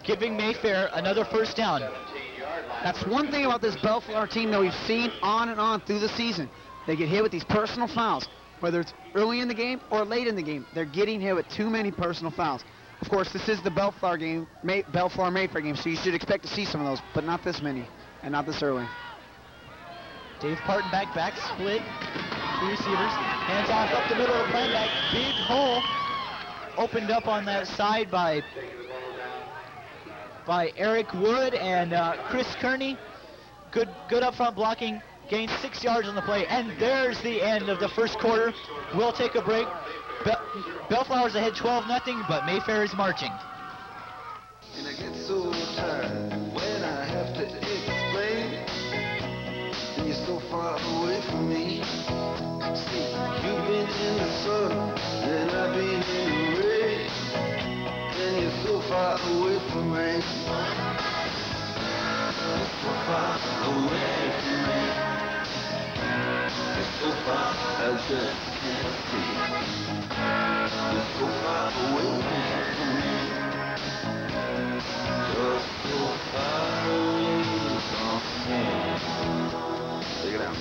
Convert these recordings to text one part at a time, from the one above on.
giving Mayfair another first down. That's one thing about this Bellflower team that we've seen on and on through the season. They get hit with these personal fouls, whether it's early in the game or late in the game. They're getting hit with too many personal fouls. Of course, this is the Bellflower game, Bellflower Mayfair game, so you should expect to see some of those, but not this many, and not this early. Dave Parton back split. Two receivers. Hands off up the middle of the play back. Big hole opened up on that side by Eric Wood and Chris Kearney. Good up front blocking. Gained 6 yards on the play. And there's the end of the first quarter. We'll take a break. Bellflower's ahead 12-0, but Mayfair is marching. And I get so tired when I have to explain. And you're so far away from me. See, you've been in the sun, and I've been in the rain. And you're so far away from me. You're so far away from me. You're so far, I just can't see. You're so far away from me. You're so far away from me. Take it out.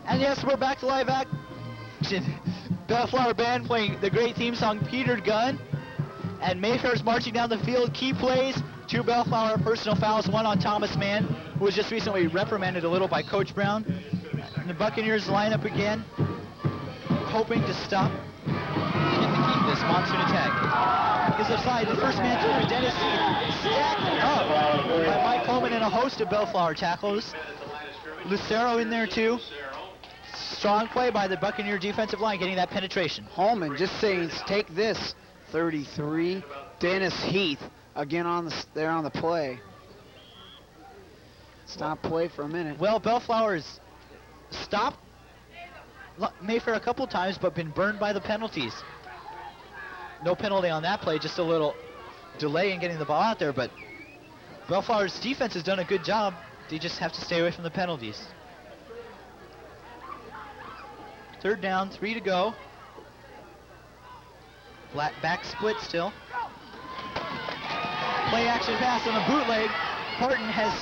And yes, we're back to live action. Bellflower Band playing the great theme song Peter Gunn. And Mayfair's marching down the field. Key plays, 2 Bellflower personal fouls, 1 on Thomas Mann, who was just recently reprimanded a little by Coach Brown. And the Buccaneers line up again, hoping to stop and to keep this monsoon attack. Is offside, the first man through, Dennis stacked up by Mike Coleman and a host of Bellflower tackles. Lucero in there too. Strong play by the Buccaneer defensive line, getting that penetration. Holman just saying, take this. 33. Dennis Heath again on the play. Stop play for a minute. Well, Bellflower's stopped Mayfair a couple times, but been burned by the penalties. No penalty on that play, just a little delay in getting the ball out there, but Bellflower's defense has done a good job. They just have to stay away from the penalties. 3rd down, 3 to go. Back split still. Play action pass on a bootleg. Parton has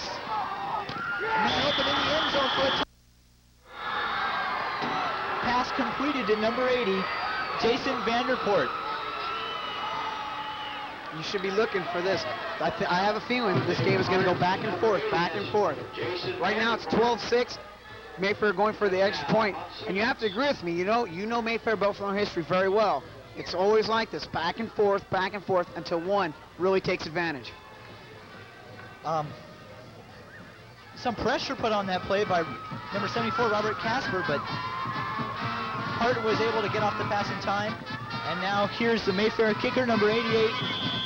man open in the end zone for a touchdown. Pass completed to number 80, Jason Vanderpoort. You should be looking for this. I have a feeling this game is going to go back and forth, back and forth. Right now it's 12-6. Mayfair going for the extra point. And you have to agree with me. You know Mayfair Bellflower history very well. It's always like this, back and forth, until one really takes advantage. Some pressure put on that play by number 74, Robert Casper, but Parton was able to get off the pass in time. And now here's the Mayfair kicker, number 88,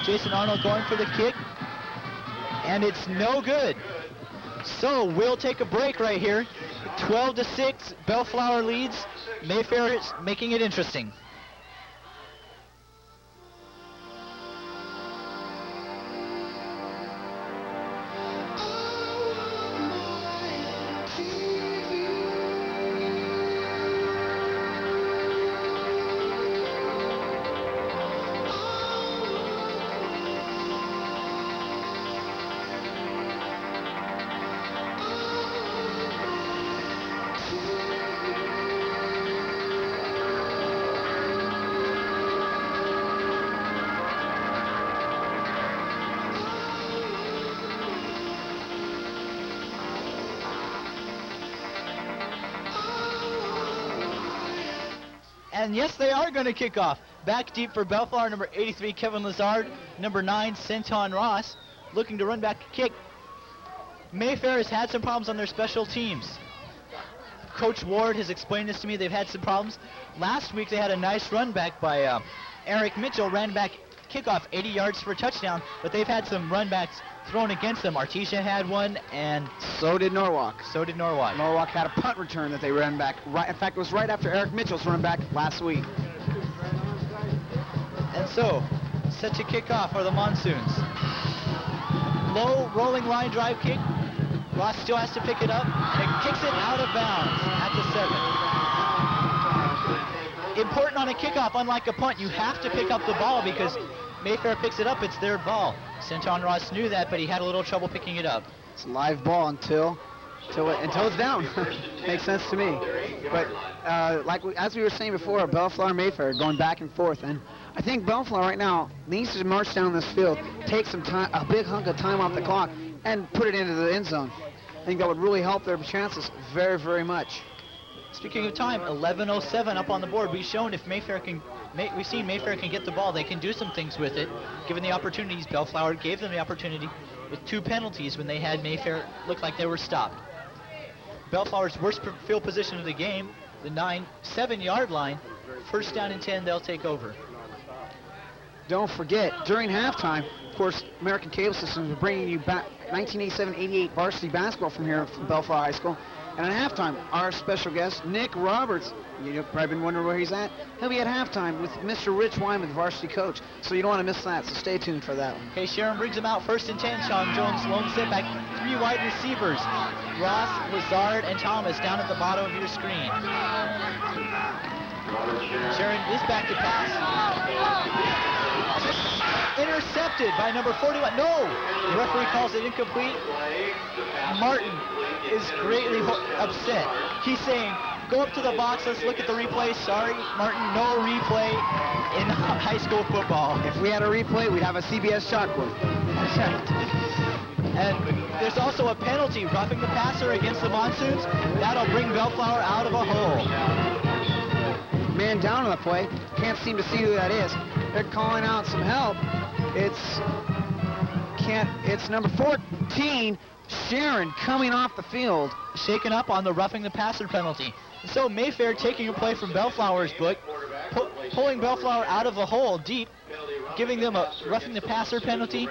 Jason Arnold going for the kick. And it's no good. So we'll take a break right here. 12-6, Bellflower leads. Mayfair is making it interesting. And yes, they are going to kick off. Back deep for Bellflower, number 83, Kevin Lazard. Number 9, Centon Ross, looking to run back a kick. Mayfair has had some problems on their special teams. Coach Ward has explained this to me. They've had some problems. Last week they had a nice run back by Eric Mitchell, ran back kickoff 80 yards for a touchdown, but they've had some run backs thrown against them. Artesia had one, and so did Norwalk. Norwalk had a punt return that they ran back. In fact, it was right after Eric Mitchell's run back last week. And so, set to kick off for the Monsoons. Low rolling line drive kick. Ross still has to pick it up, and it kicks it out of bounds at the 7. Important on a kickoff, unlike a punt, you have to pick up the ball because Mayfair picks it up, it's their ball. Centon Ross knew that, but he had a little trouble picking it up. It's a live ball until it's down. Makes sense to me. But as we were saying before, Bellflower Mayfair going back and forth, and I think Bellflower right now needs to march down this field, take some time, a big hunk of time off the clock, and put it into the end zone. I think that would really help their chances very, very much. Speaking of time, 11:07 up on the board. We've shown if Mayfair can, we've seen Mayfair can get the ball. They can do some things with it, given the opportunities. Bellflower gave them the opportunity with 2 penalties when they had Mayfair look like they were stopped. Bellflower's worst field position of the game, the 7-yard line. First down and 10, they'll take over. Don't forget, during halftime, of course, American Cable Systems are bringing you back 1987-88 varsity basketball from here from Bellflower High School. And at halftime, our special guest, Nick Roberts, you've probably been wondering where he's at. He'll be at halftime with Mr. Rich Wyman, the varsity coach. So you don't want to miss that, so stay tuned for that one. Okay, Sharon brings him out first and 10. Sean Jones, lone setback. 3 wide receivers. Ross, Lazard, and Thomas down at the bottom of your screen. Sharon is back to pass. Intercepted by number 41. No! The referee calls it incomplete. Martin is greatly upset. He's saying, go up to the box, let's look at the replay. Sorry, Martin, no replay in high school football. If we had a replay, we'd have a CBS chalkboard. And there's also a penalty, roughing the passer against the Monsoons. That'll bring Bellflower out of a hole. Man down on the play. Can't seem to see who that is. They're calling out some help. It's number 14, Sharon, coming off the field. Shaken up on the roughing the passer penalty. So Mayfair taking a play from Bellflower's book, pulling Bellflower out of the hole deep, giving them a roughing the passer penalty,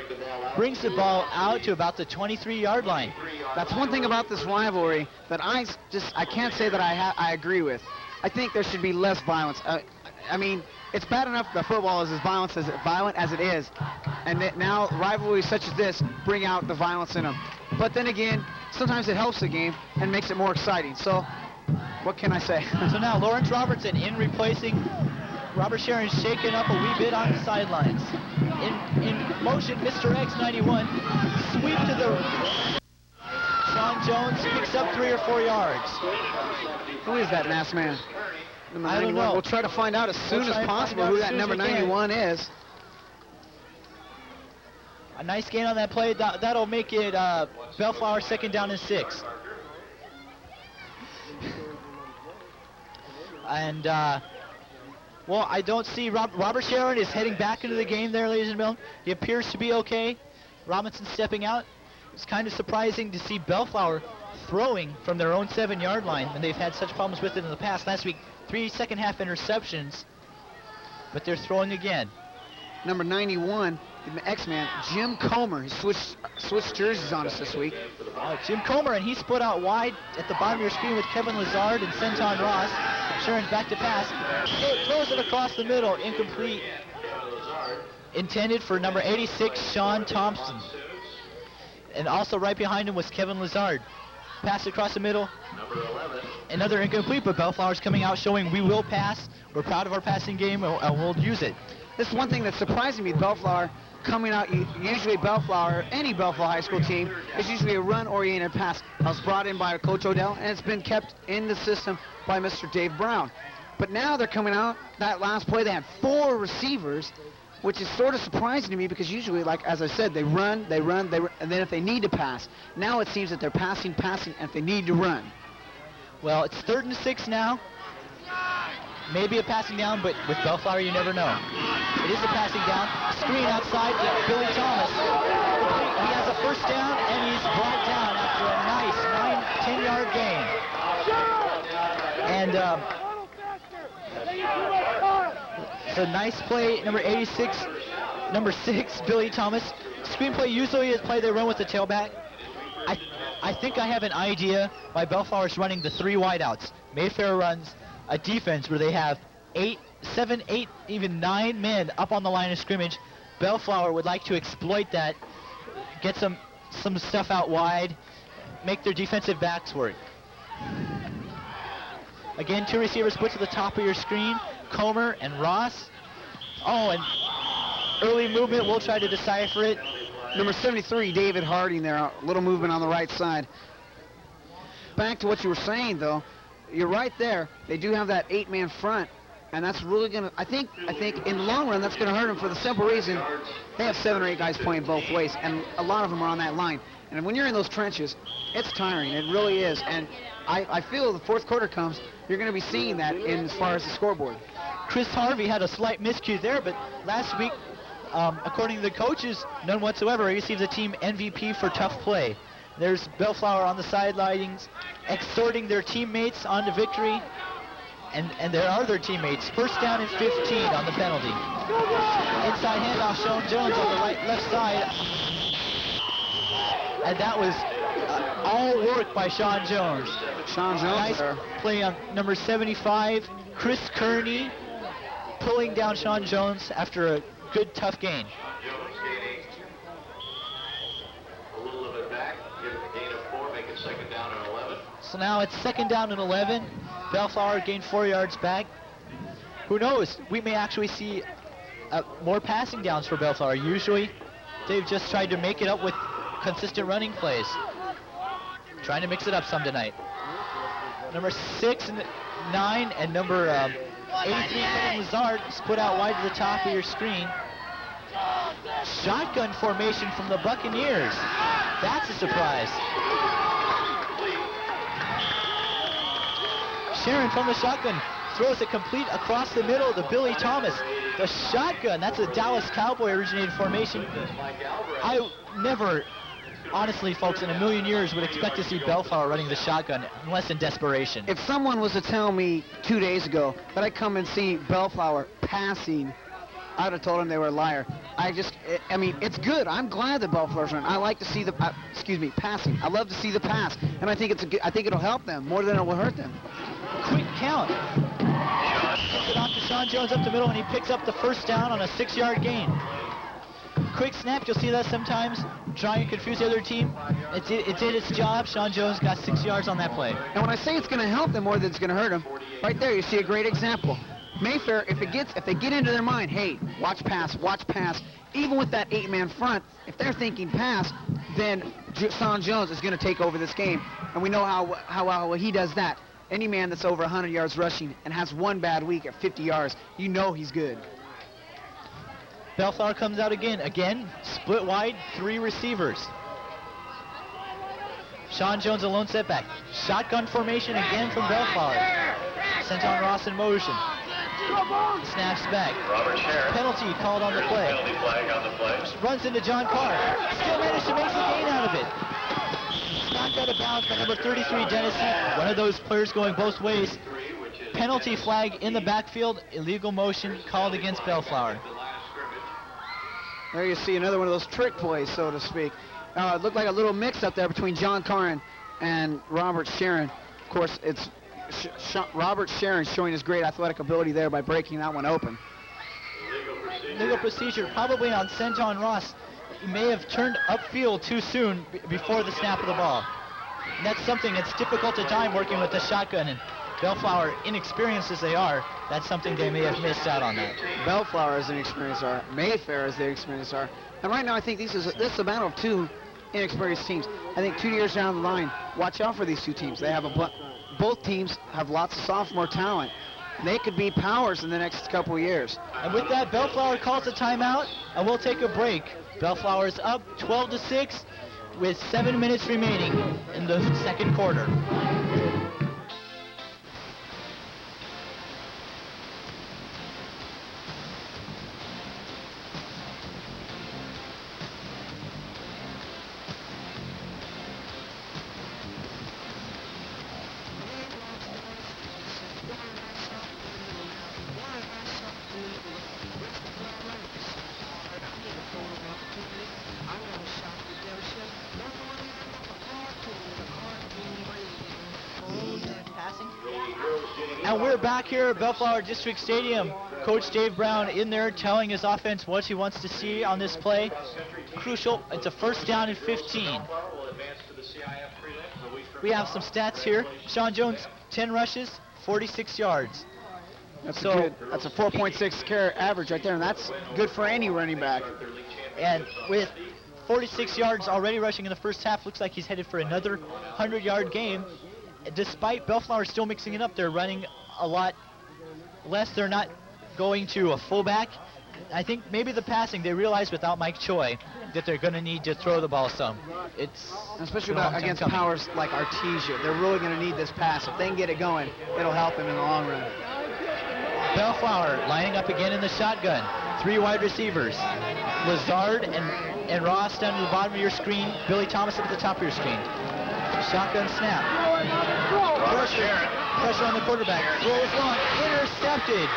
brings the ball out to about the 23-yard line. That's one thing about this rivalry that I can't say that I agree with. I think there should be less violence. I mean, it's bad enough that football is as violent as it is, and that now rivalries such as this bring out the violence in them. But then again, sometimes it helps the game and makes it more exciting. So, what can I say? So now Lawrence Robertson in replacing Robert Sharon, shaken up a wee bit on the sidelines. In motion, Mr. X91, sweep to the... Sean Jones picks up 3 or 4 yards. Who is that masked man? I don't know. We'll try to find out as soon as possible who that number 91 is. A nice gain on that play. That'll make it Bellflower 2nd down and 6. And, well, I don't see Robert Sharon is heading back into the game there, ladies and gentlemen. He appears to be okay. Robinson stepping out. It's kind of surprising to see Bellflower throwing from their own 7-yard line, and they've had such problems with it in the past. Last week, 3 second-half interceptions, but they're throwing again. Number 91, the X-Man, Jim Comer. He switched jerseys on us this week. Jim Comer, and he split out wide at the bottom of your screen with Kevin Lazard and Centon Ross. Sharon's back to pass. Throws it across the middle, incomplete. Intended for number 86, Sean Thompson. And also right behind him was Kevin Lazard. Pass across the middle. Another incomplete, but Bellflower's coming out showing we will pass. We're proud of our passing game, and we'll use it. This is one thing that's surprising me, Bellflower coming out, usually Bellflower, any Bellflower high school team, is usually a run-oriented pass. That was brought in by Coach Odell, and it's been kept in the system by Mr. Dave Brown. But now they're coming out, that last play, they had 4 receivers, which is sort of surprising to me because usually, like as I said, they run, and then if they need to pass. Now it seems that they're passing, and if they need to run. Well, it's 3rd and 6 now. Maybe a passing down, but with Bellflower, you never know. It is a passing down. Screen outside to Billy Thomas. He has a first down, and he's brought down after a nice 9-10-yard gain. And it's a nice play, number 6, Billy Thomas. Screenplay usually is play they run with the tailback. I think I have an idea why Bellflower's running the 3 wideouts. Mayfair runs a defense where they have 7, 8, even 9 men up on the line of scrimmage. Bellflower would like to exploit that, get some stuff out wide, make their defensive backs work. Again, 2 receivers put to the top of your screen, Comer and Ross. Oh, and early movement. We'll try to decipher it. Number 73, David Harding there, a little movement on the right side. Back to what you were saying, though, you're right there. They do have that 8-man front, and that's really going to, I think in the long run, that's going to hurt them for the simple reason they have 7 or 8 guys playing both ways, and a lot of them are on that line. And when you're in those trenches, it's tiring. It really is. And I feel the fourth quarter comes, you're going to be seeing that in as far as the scoreboard. Chris Harvey had a slight miscue there, but last week, according to the coaches, none whatsoever. He received the team MVP for tough play. There's Bellflower on the sidelines, exhorting their teammates on to victory, and there are their teammates. First down and 15 on the penalty. Inside handoff, Sean Jones on the left side, and that was all work by Sean Jones. Sean Jones. Nice play on number 75, Chris Kearney, pulling down Sean Jones after a good, tough gain. So now it's 2nd down and 11. Bellflower gained 4 yards back. Who knows? We may actually see more passing downs for Bellflower. Usually, they've just tried to make it up with consistent running plays. Trying to mix it up some tonight. Number 6 and 9 and number 83, Kevin Lazard, split out wide to the top of your screen. Shotgun formation from the Buccaneers. That's a surprise. Sharon from the shotgun throws it complete across the middle to Billy Thomas. The shotgun, that's a Dallas Cowboy originated formation. I never, honestly, folks, in a million years would expect to see Bellflower running the shotgun unless in desperation. If someone was to tell me 2 days ago that I'd come and see Bellflower passing, I'd have told him they were a liar. I mean, it's good. I'm glad that Bellflower's running. I like to see the, passing. I love to see the pass, and I think I think it'll help them more than it will hurt them. Quick count. Puts it off to Sean Jones up the middle, and he picks up the first down on a 6-yard gain. Quick snap, you'll see that sometimes, trying to confuse the other team. It did its job. Sean Jones got 6 yards on that play. And when I say it's going to help them more than it's going to hurt them, right there you see a great example. Mayfair, if they get into their mind, hey, watch pass, even with that 8-man front, if they're thinking pass, then Sean Jones is going to take over this game. And we know how well he does that. Any man that's over 100 yards rushing and has one bad week at 50 yards, you know he's good. Bellflower comes out again, split wide, 3 receivers. Sean Jones a lone setback. Shotgun formation again from Bellflower. Sent on Ross in motion. Snaps back. Penalty called on the play. Runs into John Carr. Still managed to make the gain out of it. Knocked out of bounds by number 33, Dennison. One of those players going both ways. Penalty flag in the backfield. Illegal motion called against Bellflower. There you see another one of those trick plays, so to speak. It looked like a little mix-up there between John Carr and Robert Sharon. Of course, it's Robert Sharon showing his great athletic ability there by breaking that one open. Legal procedure probably on Senton Ross. He may have turned upfield too soon before the snap of the ball. And that's something that's difficult to time working with the shotgun, and Bellflower, inexperienced as they are, that's something they may have missed out on that. Bellflower is an experienced are. Mayfair is the experienced are. And right now I think this is a battle of 2 inexperienced teams. I think 2 years down the line, watch out for these 2 teams. They have both teams have lots of sophomore talent. They could be powers in the next couple of years. And with that, Bellflower calls a timeout, and we'll take a break. Bellflower's up 12-6 with 7 minutes remaining in the second quarter. And we're back here at Bellflower District Stadium. Coach Dave Brown in there telling his offense what he wants to see on this play. Crucial, it's a first down and 15. We have some stats here. Sean Jones, 10 rushes, 46 yards. That's So- good. That's a 4.6 carry average right there, and that's good for any running back. And with 46 yards already rushing in the first half, looks like he's headed for another 100-yard game. Despite Bellflower still mixing it up, they're running a lot less. They're not going to a fullback. I think maybe the passing, they realize without Mike Choi that they're going to need to throw the ball some. It's Especially been a long time against coming. powers like Artesia. They're really going to need this pass. If they can get it going, it'll help them in the long run. Bellflower lining up again in the shotgun. 3 wide receivers. Lazard and Ross down to the bottom of your screen. Billy Thomas up at the top of your screen. Shotgun snap. Pressure on the quarterback. Throws long. Intercepted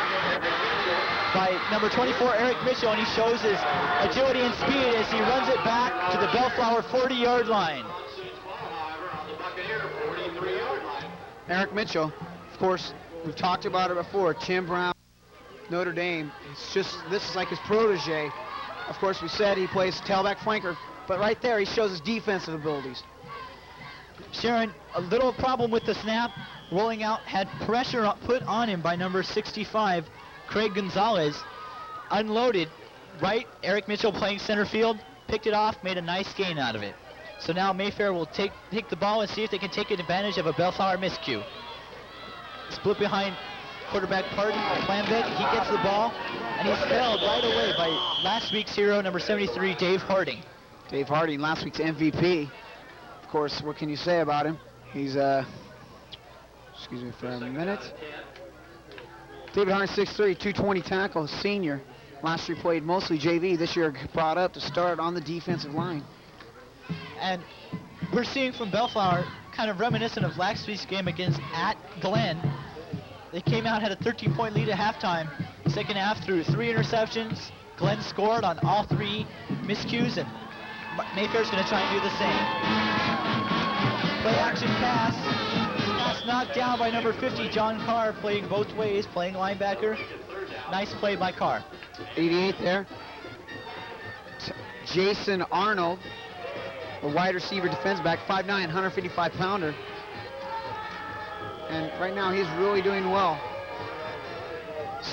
by number 24, Eric Mitchell, and he shows his agility and speed as he runs it back to the Bellflower 40-yard line. Eric Mitchell, of course, we've talked about it before. Tim Brown, Notre Dame. This is like his protege. Of course, we said he plays tailback flanker, but right there he shows his defensive abilities. Sharon, a little problem with the snap. Rolling out, had pressure put on him by number 65, Craig Gonzalez. Unloaded, right? Eric Mitchell playing center field, picked it off, made a nice gain out of it. So now Mayfair will take the ball and see if they can take advantage of a Bellflower miscue. Split behind quarterback Planbeck. He gets the ball, and he's held right away by last week's hero, number 73, Dave Harding. Dave Harding, last week's MVP. Of course, what can you say about him? He's, excuse me for a minute. David Harding, 6'3", 220 tackle, senior. Last year played mostly JV. This year brought up to start on the defensive line. And we're seeing from Bellflower, kind of reminiscent of last week's game against at Glenn. They came out, had a 13-point lead at halftime. Second half threw 3 interceptions. Glenn scored on all 3 miscues, and Mayfair's going to try and do the same. Play action pass. Pass knocked down by number 50, John Carr, playing both ways, playing linebacker. Nice play by Carr. 88 there. Jason Arnold, a wide receiver defense back, 5'9", 155-pounder. And right now he's really doing well.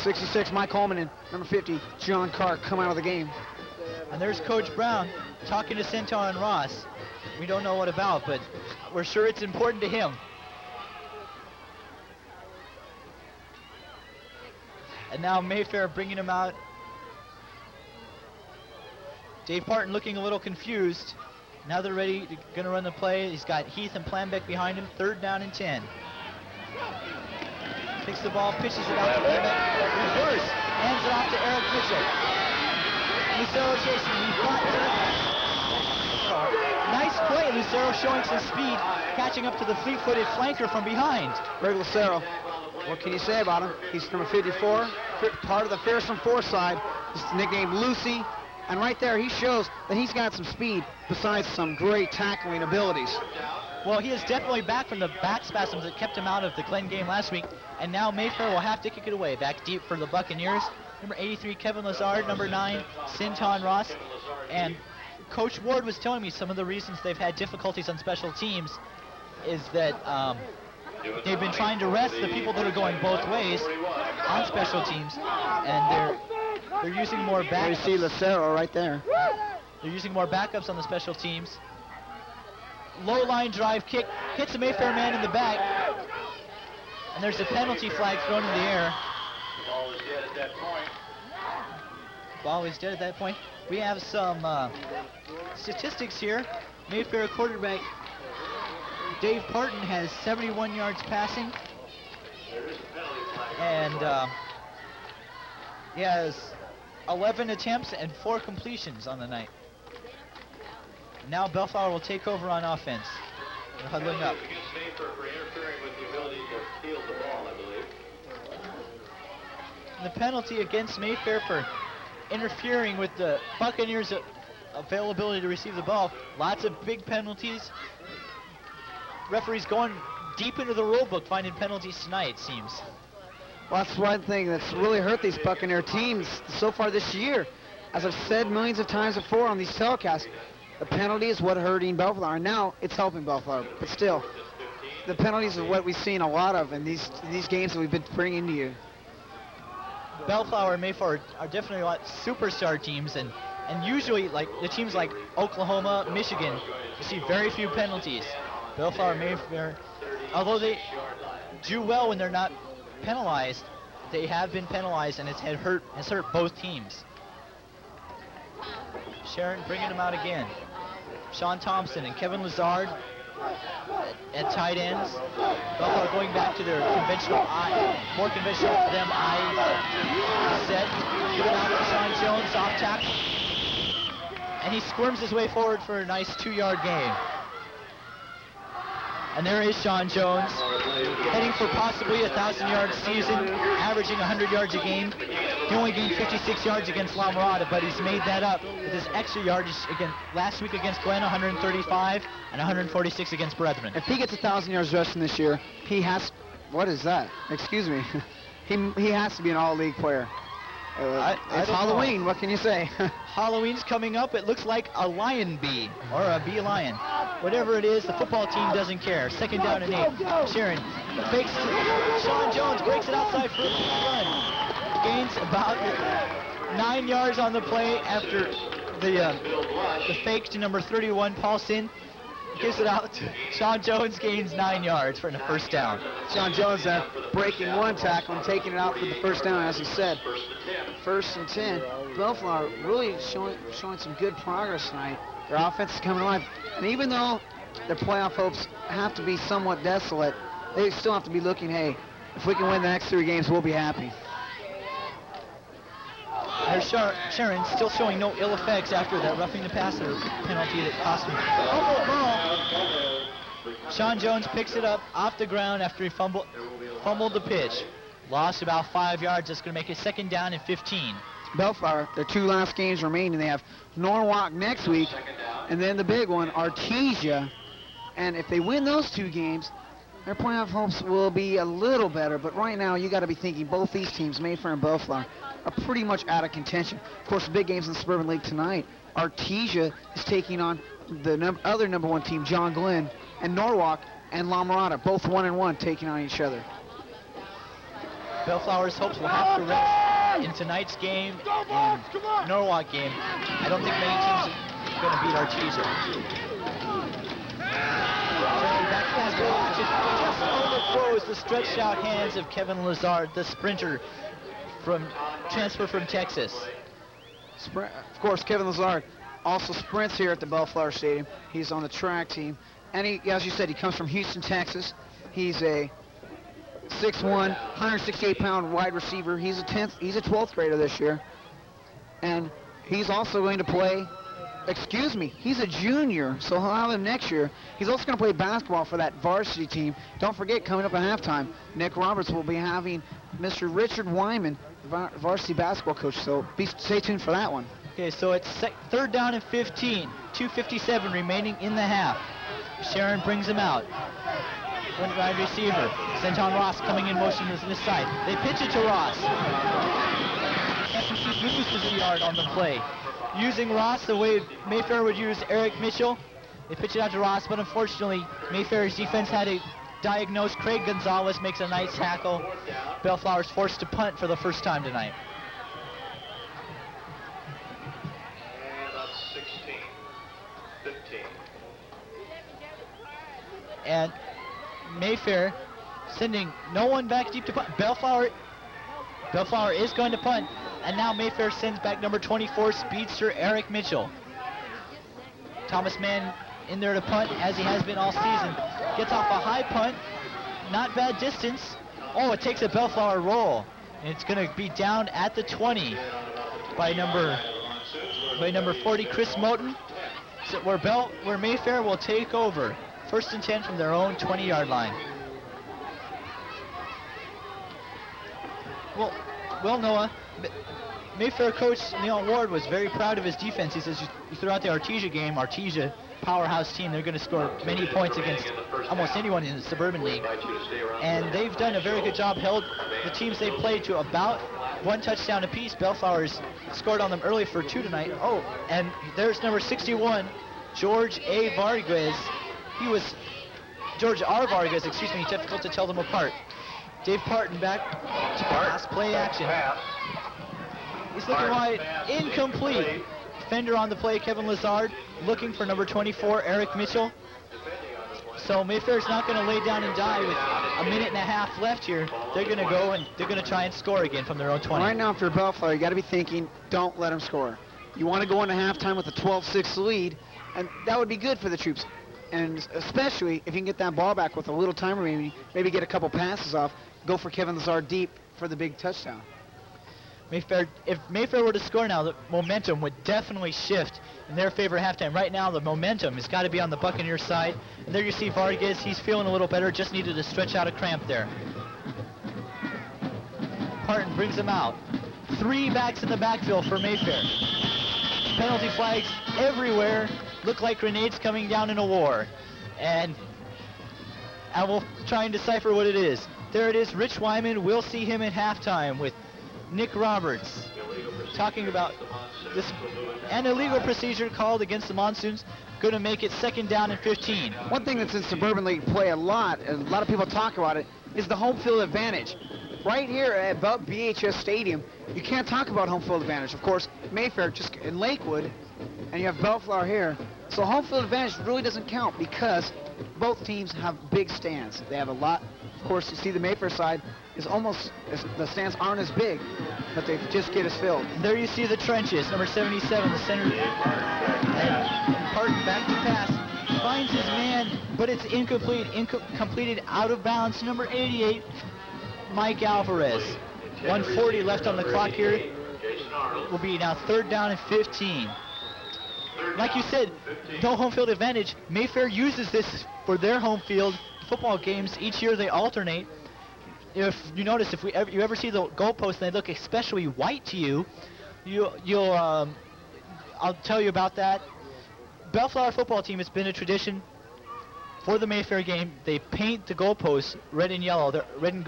66, Mike Holman, and number 50, John Carr, come out of the game. And there's Coach Brown talking to Centon and Ross. We don't know what about, but we're sure it's important to him. And now Mayfair bringing him out. Dave Parton looking a little confused. Now they're ready, going to run the play. He's got Heath and Planbeck behind him. 3rd down and 10. Takes the ball, pitches it out to Planbeck. Reverse, hands it off to Eric Mitchell. Lucero chasing, he got to nice play, Lucero showing some speed, catching up to the fleet-footed flanker from behind. Greg Lucero, what can you say about him? He's number 54, part of the Fearsome Four side. He's nicknamed Lucy. And right there, he shows that he's got some speed besides some great tackling abilities. Well, he is definitely back from the back spasms that kept him out of the Glenn game last week. And now Mayfair will have to kick it away. Back deep for the Buccaneers. Number 83, Kevin Lazard. Number 9, Sinton Ross. And Coach Ward was telling me some of the reasons they've had difficulties on special teams is that they've been trying to rest the people that are going both ways on special teams. And they're using more backups. You see Lucero right there. They're using more backups on the special teams. Low line drive kick, hits a Mayfair man in the back. And there's a penalty flag thrown in the air. Ball is dead at that point. Ball is dead at that point. We have some statistics here. Mayfair quarterback Dave Parton has 71 yards passing. And he has 11 attempts and 4 completions on the night. Now Bellflower will take over on offense. They're huddling up. Against Mayfair for interfering with the ability to field the ball, I believe. And the penalty against Mayfair for interfering with the Buccaneers' availability to receive the ball. Lots of big penalties. Referees going deep into the rule book finding penalties tonight, it seems. Well, that's one thing that's really hurt these Buccaneer teams so far this year. As I've said millions of times before on these telecasts, the penalty is what hurting Bellflower. And now it's helping Bellflower, but still, the penalties are what we've seen a lot of in these games that we've been bringing to you. Bellflower and Mayfair are definitely a lot superstar teams, and usually like the teams like Oklahoma, Michigan, you see very few penalties. Bellflower and Mayfair, although they do well when they're not penalized, they have been penalized, and it's hurt both teams. Sharon bringing them out again. Sean Thompson and Kevin Lazard at tight ends. Bellflower going back to their conventional more conventional for them set. Give it out to Sean Jones, off tackle. And he squirms his way forward for a nice 2-yard gain. And there is Sean Jones, heading for possibly a 1,000-yard season, averaging 100 yards a game. He only gained 56 yards against La Mirada, but he's made that up with his extra yardage again last week against Glen, 135, and 146 against Brethren. If he gets 1,000 yards rushing this year, he has. What is that? Excuse me. he has to be an all-league player. It's Halloween. What can you say? Halloween's coming up. It looks like a lion bee or a bee lion. Whatever it is, the football team doesn't care. 2nd down and 8. Sharon fakes to Sean Jones, breaks it outside for the run. Gains about 9 yards on the play after the fake to number 31, Paulson. Gives it out to Sean Jones, gains 9 yards for the 1st down. Sean Jones there breaking one tackle and taking it out for the 1st down, as he said. 1st and 10. Bellflower really showing some good progress tonight. Their offense is coming alive. And even though their playoff hopes have to be somewhat desolate, they still have to be looking, hey, if we can win the next 3 games, we'll be happy. There's Sharon still showing no ill effects after that roughing the passer penalty that cost him. Sean Jones picks it up off the ground after he fumbled the pitch. Lost about 5 yards. That's going to make it 2nd down and 15. Bellflower, their 2 last games remaining. They have Norwalk next week, and then the big one, Artesia. And if they win those 2 games, their playoff hopes will be a little better. But right now, you got to be thinking both these teams, Mayfair and Bellflower, are pretty much out of contention. Of course, the big games in the Suburban League tonight. Artesia is taking on the other number 1 team, John Glenn, and Norwalk and La Mirada, both 1-1, taking on each other. Bellflower's hopes will have to rest in tonight's game and Norwalk game. I don't think many teams are going to beat Artesia. Back pass, just overthrows the stretched out hands of Kevin Lazard, the sprinter transfer from Texas. Of course, Kevin Lazard also sprints here at the Bellflower Stadium. He's on the track team. And he, as you said, he comes from Houston, Texas. He's a 6'1", 168-pound wide receiver. He's a 12th grader this year. And he's also going to play, he's a junior, so he'll have him next year. He's also going to play basketball for that varsity team. Don't forget, coming up at halftime, Nick Roberts will be having Mr. Richard Wyman, varsity basketball coach, so stay tuned for that one. Okay, so it's 3rd down and 15, 2:57 remaining in the half. Sharon brings him out. One wide receiver, Senton Ross coming in motion to this side. They pitch it to Ross. FCC loses a yard on the play. Using Ross the way Mayfair would use Eric Mitchell. They pitch it out to Ross, but unfortunately Mayfair's defense had a diagnosed. Craig Gonzalez makes a nice tackle. Bellflower's forced to punt for the 1st time tonight. And that's 16, 15. And Mayfair sending no one back deep to punt. Bellflower is going to punt, and now Mayfair sends back number 24 speedster Eric Mitchell. Thomas Mann in there to punt, as he has been all season. Gets off a high punt, not bad distance. Oh, it takes a Bellflower roll, and it's going to be down at the 20 by number 40, Chris Moten, so where Mayfair will take over. 1st and 10 from their own 20-yard line. Well, Noah, Mayfair coach Leon Ward was very proud of his defense. He says you throw out the Artesia game, Artesia powerhouse team, they're going to score many points against almost anyone in the Suburban League. And they've done a very good job, held the teams they played to about 1 touchdown apiece. Bellflower's scored on them early for 2 tonight. Oh, and there's number 61, George A. Vargas. George R. Vargas, difficult to tell them apart. Dave Parton back to pass, play action. He's looking wide. Incomplete. Defender on the play, Kevin Lazard, looking for number 24, Eric Mitchell. So Mayfair's not going to lay down and die with a minute and a half left here. They're going to go and they're going to try and score again from their own 20. Right now, if you're Bellflower, you got to be thinking, don't let them score. You want to go into halftime with a 12-6 lead, and that would be good for the troops. And especially if you can get that ball back with a little time remaining, maybe get a couple passes off, go for Kevin Lazard deep for the big touchdown. If Mayfair were to score now, the momentum would definitely shift in their favor at halftime. Right now, the momentum has got to be on the Buccaneers side. And there you see Vargas. He's feeling a little better. Just needed to stretch out a cramp there. Parton brings him out. 3 backs in the backfield for Mayfair. Penalty flags everywhere. Look like grenades coming down in a war. And we'll try and decipher what it is. There it is, Rich Wyman. We'll see him at halftime with Nick Roberts talking about this, an illegal procedure called against the Monsoons, going to make it 2nd down and 15. One thing that's in Suburban League play a lot, and a lot of people talk about it, is the home field advantage. Right here at BHS Stadium, you can't talk about home field advantage. Of course, Mayfair just in Lakewood, and you have Bellflower here. So home field advantage really doesn't count because both teams have big stands. They have a lot. Of course, you see the Mayfair side is almost, the stands aren't as big, but they just get as filled. There you see the trenches, number 77, the center. And Parton back to pass, finds his man, but it's incomplete, completed out of bounds. Number 88, Mike Alvarez. 1:40 left on the clock here. Will be now 3rd down and 15. Like you said, no home field advantage. Mayfair uses this for their home field football games. Each year they alternate. If you notice, if you ever see the goalposts and they look especially white to you, I'll tell you about that. Bellflower football team, it's been a tradition for the Mayfair game. They paint the goalposts red and yellow. They're red and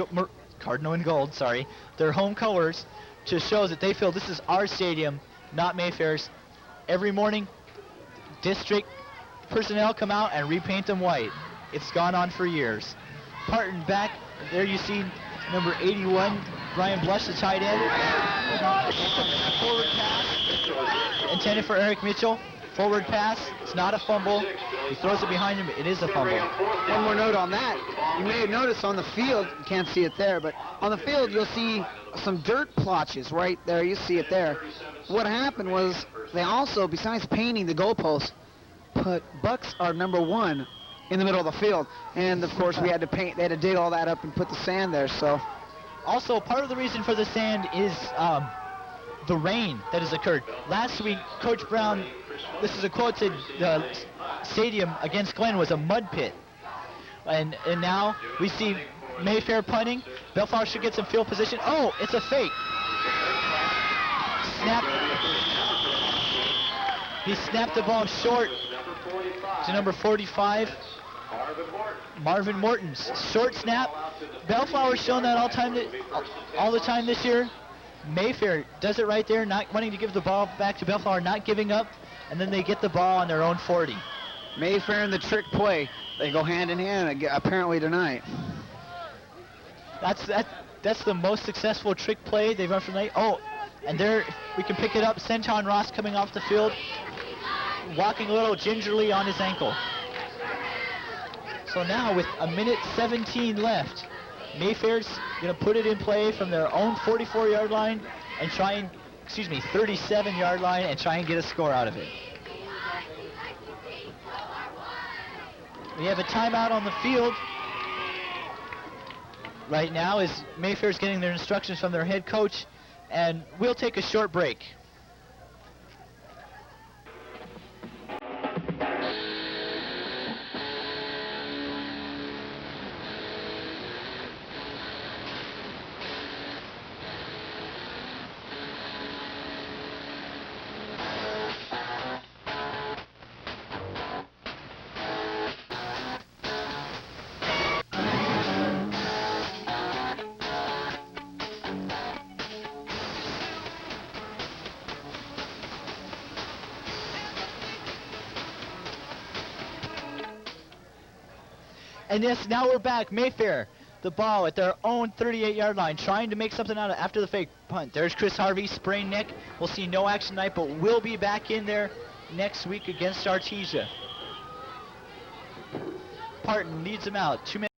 cardinal and gold. Sorry, their home colors to show that they feel this is our stadium, not Mayfair's. Every morning, district personnel come out and repaint them white. It's gone on for years. Parton back. There you see number 81, Brian Blush, the tight end. Forward pass intended for Eric Mitchell. Forward pass. It's not a fumble. He throws it behind him. It is a fumble. One more note on that. You may have noticed on the field, you can't see it there, but on the field you'll see some dirt plotches right there. You see it there. What happened was they also, besides painting the goalposts, put Bucks are number 1 in the middle of the field, and of course they had to dig all that up and put the sand there. So also part of the reason for the sand is the rain that has occurred. Last week, Coach Brown, this is a quote, said the stadium against Glenn was a mud pit, and now we see Mayfair punting. Bellflower should get some field position. Oh, it's a fake. Snap. He snapped the ball short to number 45. Marvin Morton's short snap. Bellflower's shown that all the time this year. Mayfair does it right there, not wanting to give the ball back to Bellflower, not giving up, and then they get the ball on their own 40. Mayfair and the trick play, they go hand in hand apparently tonight. That's the most successful trick play they've run from late. Oh, and there we can pick it up. Centon Ross coming off the field, walking a little gingerly on his ankle. So now with a minute 17 left, Mayfair's going to put it in play from their own 44-yard line and 37-yard line and try and get a score out of it. We have a timeout on the field right now as Mayfair's getting their instructions from their head coach, and we'll take a short break. And yes, now we're back. Mayfair the ball at their own 38-yard line, trying to make something out of after the fake punt. There's Chris Harvey, sprained neck. We'll see no action tonight, but will be back in there next week against Artesia. Parton leads them out. 2 minutes.